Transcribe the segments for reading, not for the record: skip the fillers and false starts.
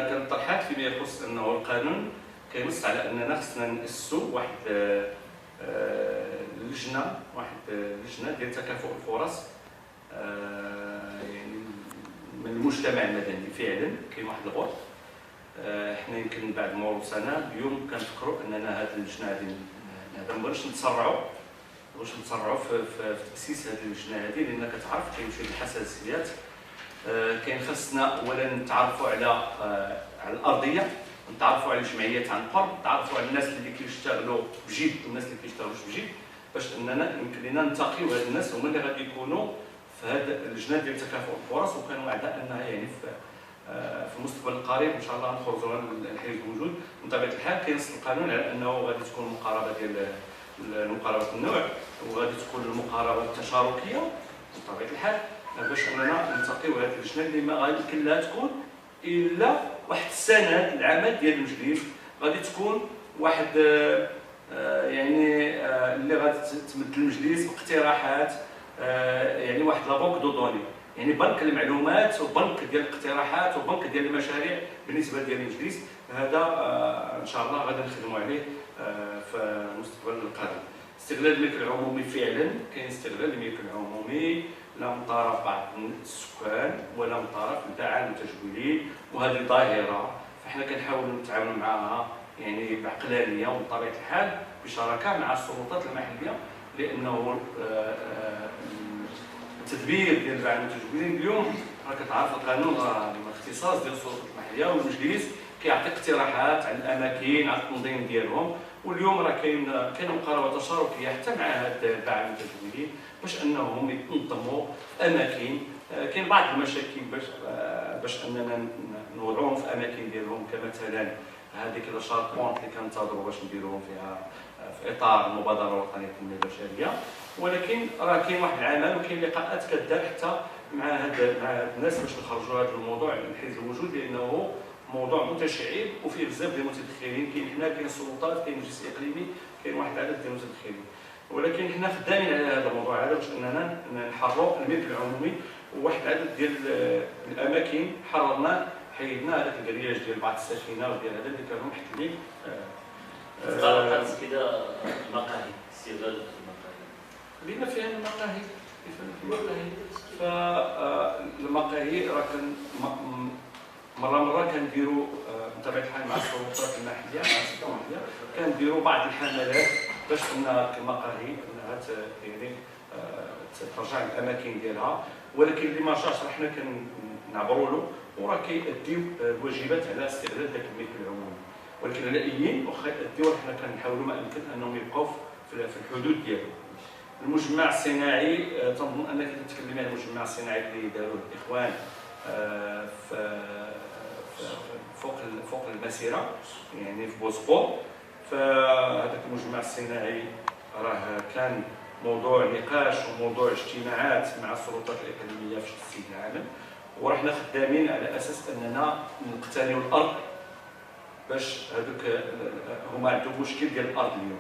كنطرحات فيما يخص انه القانون كينص على اننا خصنا ناسسوا واحد لجنه ديال تكافؤ الفرص يعني من المجتمع المدني. فعلا كاين واحد الغرف. حنا يمكن بعد مرور سنه اليوم كنفكروا اننا هذه اللجنه غادي ما نبغيوش نتسرعوا في تاسيس هذه اللجنه هذه، لان كتعرف كاين شي الحساسيات. كاين خاصنا اولا نتعرفوا على الارضيه، نتعرفوا على الجمعيات عن قرب، نتعرفوا على الناس اللي كيشتغلوا بجد والناس اللي كيشتغلوش بجد، باش اننا يمكن لنا ننتقيو هاد الناس هما اللي غادي يكونوا في هاد اللجنه ديال تكافؤ الفرص. وكانوا اعداء انها يعني في المستقبل القريب ان شاء الله نخرجوا الحزب الموجود. بطبيعه الحال كينص القانون على انه غادي تكون مقاربه ديال المقاربه النوع، وغادي تكون المقاربه التشاركيه بطبيعه الحال، باش اننا نلتقيو هذه اللجنه اللي ما غادي يمكن لها تكون الا واحد السند العمل ديال المجلس. غادي تكون واحد يعني اللي غادي تمد المجلس باقتراحات، يعني واحد لابونك دو دوني، يعني بنك المعلومات وبنك ديال الاقتراحات وبنك ديال المشاريع بالنسبه ديال المجلس. هذا ان شاء الله غادي نخدموا عليه في المستقبل القادم. استغلال الملك العمومي، فعلا كاين استغلال الملك العمومي لا من طرف بعض السكان ولا من طرف الفاعل المتجولين، وهذه ظاهره فاحنا كنحاولوا نتعاونوا معها يعني بعقلانيه وبطبيعه الحال بشراكه مع السلطات المحليه، لانه التدبير ديال الفاعل المتجولين اليوم راه كتعرف القانون راه الاختصاص ديال السلطات المحليه، والمجلس كيعطي اقتراحات على الاماكن على التنظيم ديالهم. واليوم راه كاين مقاربه تشاركيه حتى مع هاد الفاعل المتجولين باش انهم يتنظموا في اماكن. كاين بعض المشاكل باش اننا نوضعوهم في اماكن ديالهم، كمثلا هذيك الشاربونت اللي كننتظروا باش نديروهم فيها في اطار المبادره الوطنيه للتنميه البشريه. ولكن راه كاين واحد العمل وكاين لقاءات كدار حتى مع هاد الناس باش نخرجوا هذا الموضوع من حيز الوجود، لانه موضوع متشعب وفيه بزاف ديال المتدخلين. كاين حنا، كاين السلطات، كاين المجلس الاقليمي، كاين واحد العدد ديال المتدخلين. ولكن حنا خدامين على هذا الموضوع هذا باش اننا نحرروا الملك العمومي. وواحد العدد ديال الاماكن حررناه، حيدنا هذاك الكرياج ديال بعض السفينه وديال هذا اللي كانوا محتلين. قرارات كذا المقاهي، استغلال المقاهي بما فيها المقاهي. فالمقاهي راه كان مره كنديروا بطبيعه الحال مع السلطات المحليه، مع السلطه المحليه كنديروا بعض الحملات باش ان المقاهي انها يعني ترجع للاماكن ديالها. ولكن اللي ما جاش راه حنا كنعبروا له وراه كيأديو الواجبات على استغلال ذاك الملك العمومي. ولكن علائيين واخا يأديو حنا كنحاولوا ما امكن انهم يبقاو في الحدود ديالهم. المجمع الصناعي، تنظن انك تتكلمي على المجمع الصناعي اللي داروه الاخوان فوق المسيره يعني في بوسقور. فهذاك المجمع الصناعي راه كان موضوع نقاش وموضوع اجتماعات مع السلطات الاقليميه في السيد العالم، ورحنا خدامين على اساس اننا نقتنيو الارض باش هذوك هما عندهم مشكل ديال الارض اليوم.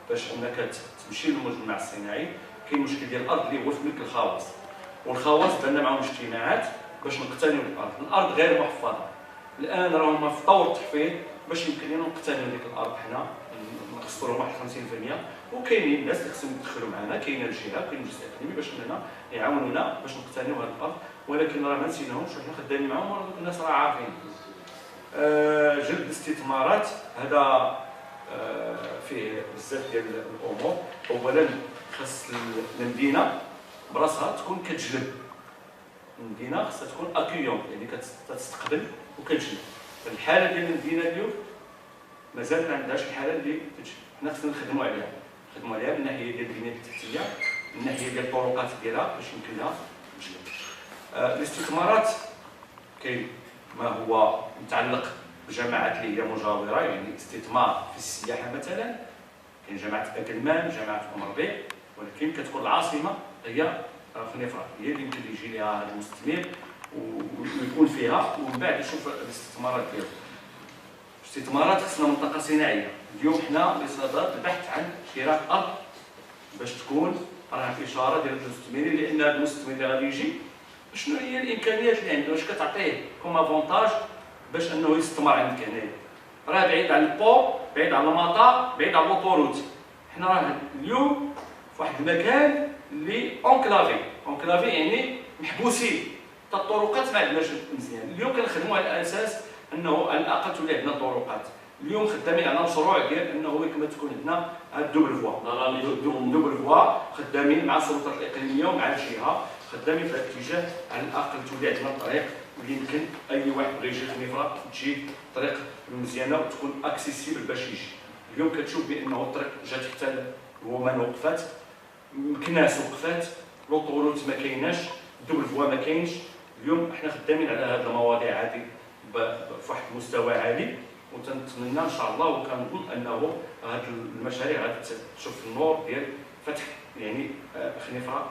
باش انك تمشي للمجمع الصناعي كاين مشكل ديال الارض اللي هو في ملك الخواص، والخواص درنا معهم اجتماعات باش نقتنيو الارض غير محفظه. الان راهم في طور التحفيظ باش يمكن لنا نقتنيو ديك الارض حنا، نقصوا لهم واحد 50%. وكاينين الناس اللي خصهم يدخلوا معنا، كاين الجهه وكاين المجلس الاقليمي باش اننا يعاونونا باش نقتنيو هذه الارض. ولكن راه ما نسيناهمش وحنا خدامين معاهم، وراه الناس راه عارفين. جلب الاستثمارات هذا فيه بزاف ديال الامور. اولا خاص المدينه براسها تكون كتجلب، المدينه خاصها تكون اكيون يعني كتستقبل وكتجلب. الحاله ديال المدينه اليوم مازال ما عندهاش الحاله اللي تجلب. حنا خصنا نخدموا عليها من الناحيه ديال البنيه التحتيه، من الناحيه ديال الطرقات ديالها باش يمكن لها تجلب. الاستثمارات كاين ما هو متعلق بجماعات اللي هي مجاوره، يعني استثمار في السياحه مثلا. كاين جامعه اكلمان، جامعه ام ربيع، ولكن كتكون العاصمه هي خنيفره، هي اللي يمكن يجي لها المستثمر ويكون فيها ومن بعد يشوف الاستثمارات ديالو. الاستثمارات خصنا منطقه صناعيه. اليوم حنا بصدد البحث عن شراء ارض باش تكون راه في اشاره ديال المستثمرين، لان هذا المستثمر اللي غادي يجي شنو هي الامكانيات اللي عنده، واش كتعطيه كوم افونتاج باش انه يستثمر عندك هنايا. راه بعيد على البو، بعيد على المطار، بعيد على لوطوروت. حنا راه اليوم في واحد المكان اللي اونكلافي يعني محبوسين، حتى الطرقات ما عندناش مزيان. اليوم كنخدموا على اساس انه على الاقل تولي عندنا طرقات. اليوم خدامين على مشروع ديال انه كما تكون عندنا الدوبل فوا، دوبل فوا خدامين مع السلطات الاقليميه ومع الجهه، خدامين في هذا الاتجاه على الاقل تولي عندنا طريق اللي يمكن اي واحد بغى يجي خنيفره تجي طريق مزيانه وتكون اكسيسيبل باش يجي. اليوم كتشوف بانه الطريق جات حتى الومان وقفات، مكناس وقفات، لوطوروت ما كايناش، دوبل فوا ما كاينش. اليوم حنا خدامين على هذه المواضيع هذه بواحد المستوى عالي، وتنتمنى ان شاء الله وكنظن انه هذه المشاريع غادي تشوف النور ديال فتح يعني خنيفره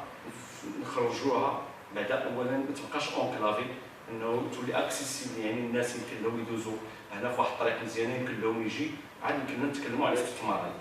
نخرجوها بعدا. اولا ما تبقاش اونكلافي، انه تولي اكسيسيبل، يعني الناس يمكن لهم يدوزوا هنا في واحد الطريق مزيانه، يمكن لهم يجي عاد يمكن نتكلموا على استثمارات.